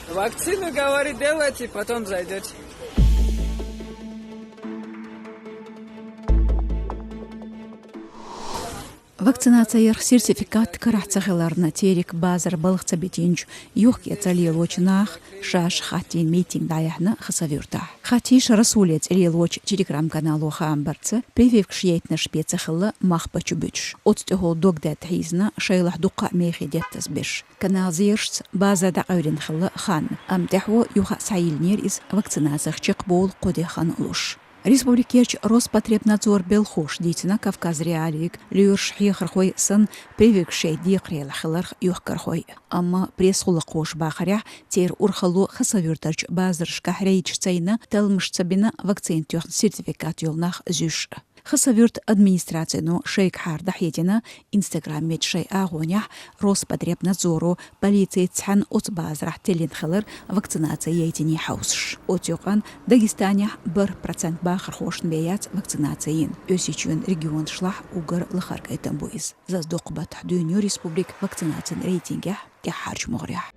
Вакцину, говорит, делайте, потом зайдете. Вакцинация сертификат карахцахиларна терик базар балықца бетинч юх кецалил очнах шаш хатин митинг даяхна хасавюрта. Хатиш расулец релоч телеграм-каналу хамбарца прививк шьейтна шпецахилла махпачу бич. Отстехол догдат хизна шейлах дуqa мехи деттас биш. Канал зиршц база да аврин хилла хан. Амтехво юха сайилнир из вакцинациях чекбол кодехан луш. Республикерч Роспотребнадзор белхош дейтина Кавказ реалик люрш хихрхой сын привикшей дикрелахлар юхкархой. Амма пресхулакош бахаря тер урхалу хасавюртарч базарш кахрейч цейна талмышцабина вакцин тюх сертификат юлнах зюш. خسافيرت أدمنستراتينو شيك حار دحيتنا إنستغرام ميت شي أغونيح Роспотребнадзору полиции تحن أتباز راح تلين خلر вакцинация يتني حوسش أتيقان داغستانيح 1% باخر خوشن بيات вакцинациين أسيچون ريجيون شلح وغر لخارك ايتن بويز زاز دوقبات دونيو ريسبوبليك вакцинациين ريتينجح تحارج مغريح